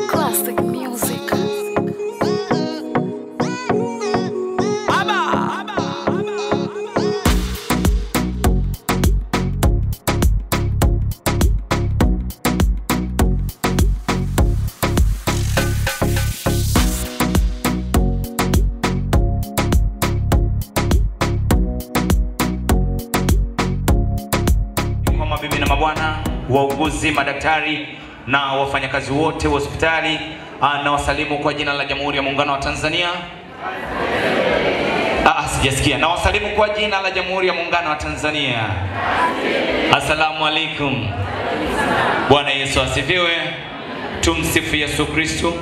Classic music. Mabibi na mabwana, wauguzi, madaktari na wafanyakazi wote wa hospitali, na wasalimu kwa jina la Jamhuri ya Muungano wa Tanzania. Sijasikia. Na wasalimu kwa jina la Jamhuri ya Muungano wa Tanzania. Asalamu alaikum. Bwana Yesu asifiwe. Tumsifu Yesu Kristo.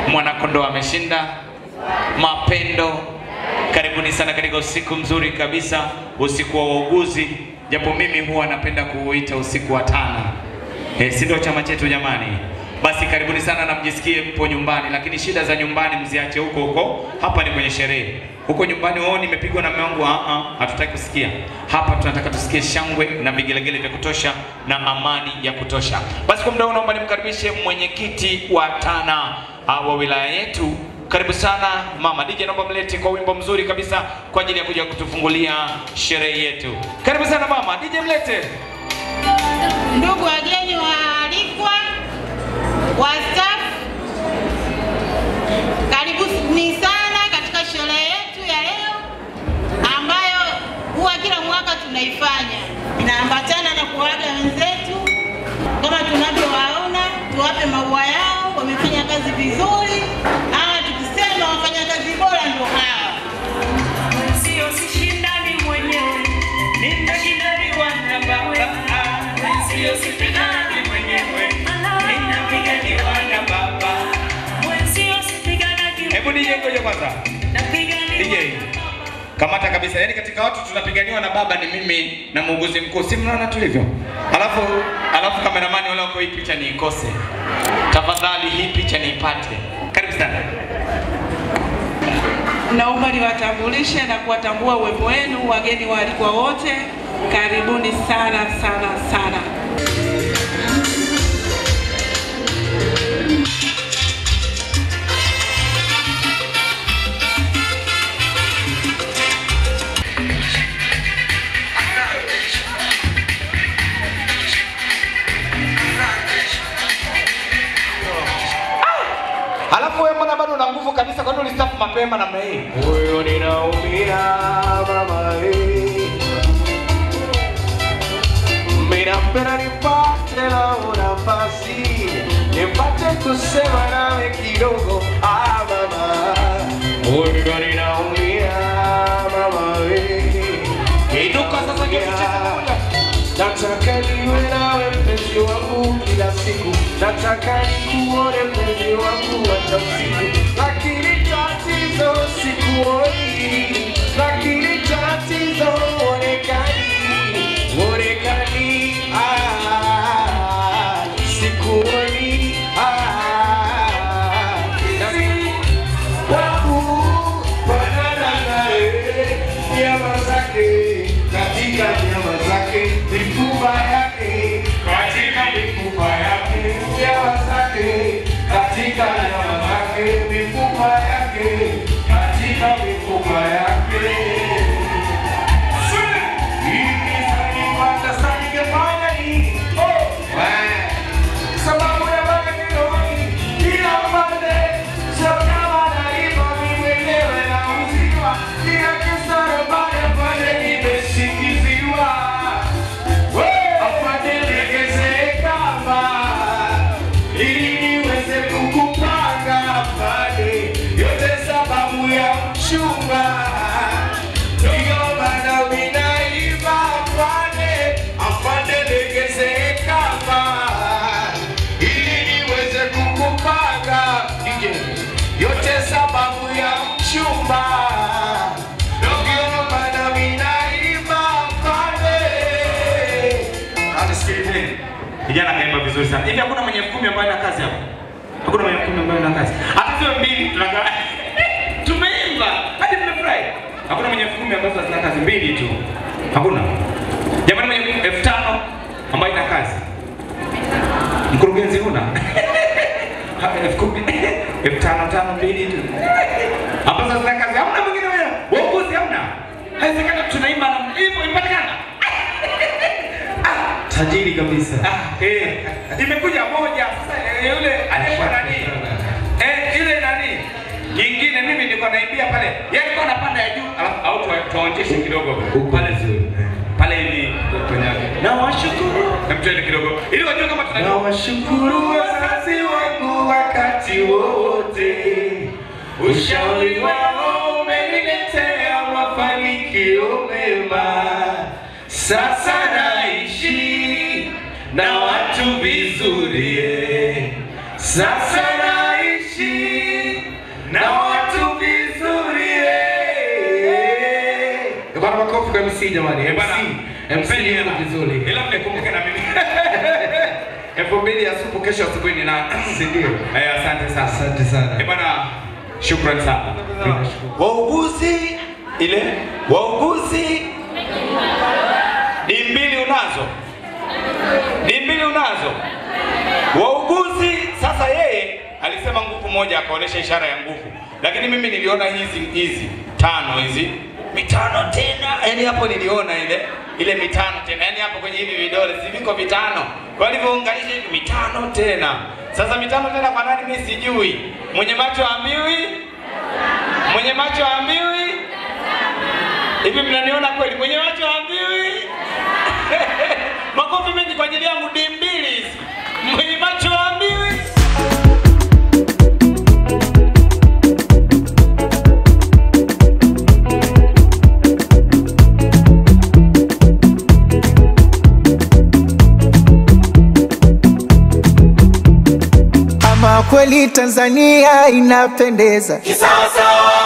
Mwanakondoo ameshinda. Mapendo. Karibuni sana katika usiku mzuri kabisa, usiku wa wauguzi, japo mimi huwa napenda kuuita usiku wa tana. Si ndio chama chetu jamani? Basi karibuni sana na mjisikie mpo nyumbani, lakini shida za nyumbani mziache huko huko. Hapa ni kwenye sherehe. Huko nyumbani wao nimepigwa na mume wangu, hatutaki kusikia. Hapa tunataka tusikie shangwe na vigelegele vya kutosha na amani ya kutosha. Basi kwa muda huu naomba nimkaribishe mwenyekiti wa tana wa wilaya yetu. Karibu sana mama DJ, naomba mlete kwa wimbo mzuri kabisa kwa ajili ya kuja kutufungulia sherehe yetu. Karibu sana mama DJ, mlete. Ndugu wageni waalikwa, staff, karibuni sana katika sherehe yetu ya leo ambayo huwa kila mwaka tunaifanya. Inaambatana na kuaga wenzetu kama tunavyowaona, tuwape maua yao, wamefanya kazi vizuri. Tukisema wafanya kazi bora ndio hawa. Sio sishindani mwenyewe, ninashindani wanababa. Sio sipigani mwenyewe, ninapiganiwa na baba. Sio sipigana kidogo. Hebu DJ ngoja kwanza. DJ. Kamata kabisa. Yaani katika watu tunapiganiwa na baba ni mimi na muuguzi mkuu. Si mnaona tulivyo? Alafu kameramani wale wako hii picha niikose. Tafadhali hii picha niipate. Karibu sana. Naomba niwatambulishe na kuwatambua uwepo wenu wageni waalikwa wote. Karibuni sana sana sana. Alafu wewe mbona bado una nguvu kabisa, kwa nini ulistafu mapema namna hii? Moyo ninaumia mama hii. Ninapenda nipate nafasi, nipate kusema nawe kidogo mama. Moyo ninaumia mama hii. Inuka sasa kitu cha nataka niwe nawe mpenzi wangu kila siku, nataka nikuone mpenzi wangu hata usiku, lakini tatizo sikuoni, lakini tatizo uonekani, sikuoni, nyama zake, katika nyama zake, mifupa yake, katika mifupa yake, nyama zake, katika nyama zake, mifupa yake, katika mifupa yake. Hivi sasa sasa ningefanya nini? Sababu ya bagani kila upande, sio kama naiba mimi mwenyewe na uziwa, kila kisara baya pale nimeshikiziwa. Afande legeze kamba ili niweze kukupanga pale, yote sababu ya mchumba. Ndio maana ninaiba pale, afande legeze kamba ili niweze kukupanga, yote sababu ya mchumba. Ndio maana ninaiba pale. Kijana kaimba vizuri sana. Hivi hakuna mwenye 10 ambaye ana kazi hapo? Hakuna mwenye 10 ambaye ana kazi. Hata sio 2 tunakaa. Tumeimba hadi tumefurahi. Hakuna mwenye 10 ambaye ana kazi 2 tu. Hakuna. Jamani mwenye 5000 ambaye ina kazi. Mkurugenzi huna. 5000 2 tu. Hapa sasa kazi hamna mwingine wewe. Wauguzi hamna. Haiwezekani tunaimba na hivyo ipatikana. Tajiri kabisa. Imekuja moja sasa yule alikuwa nani? Yule nani? Nyingine mimi nilikuwa naimbia pale. Yeye alikuwa anapanda ya juu au tuonjeshe kidogo pale zuri. Pale hivi kwenye. Na washukuru. Namtende kidogo. Ili wajue kama tunajua. Na washukuru wazazi wangu wakati wote. Ushauri wao umeniletea mafanikio mema. Sasa naishi na watu vizuri. Sasa naishi na watu vizuri. Bwana makofi kwa MC jamani. MC ni vizuri. Ila mnikumbuke na mimi. 2000 asubuhi kesho asubuhi nina ndio. Asante sana. Asante sana. Bwana shukrani sana. Wauguzi Dimbili unazo. Wauguzi sasa yeye alisema nguvu moja akaonesha ishara ya nguvu. Lakini mimi niliona hizi 5 hizi. 5 tena. Yaani hapo niliona ile 5 tena. Yaani hapo kwenye hivi vidole si viko 5. Kwa hivyo unganisha hivi 5 tena. Sasa 5 tena kwa nani mimi sijui. Mwenye macho ambiwi? Hivi mnaniona kweli? Mwenye macho ambiwi? Makofi mengi kwa ajili yangu Dimbili hizi. Mwenye macho ambiwi? Ama kweli Tanzania inapendeza. Kisawasawa.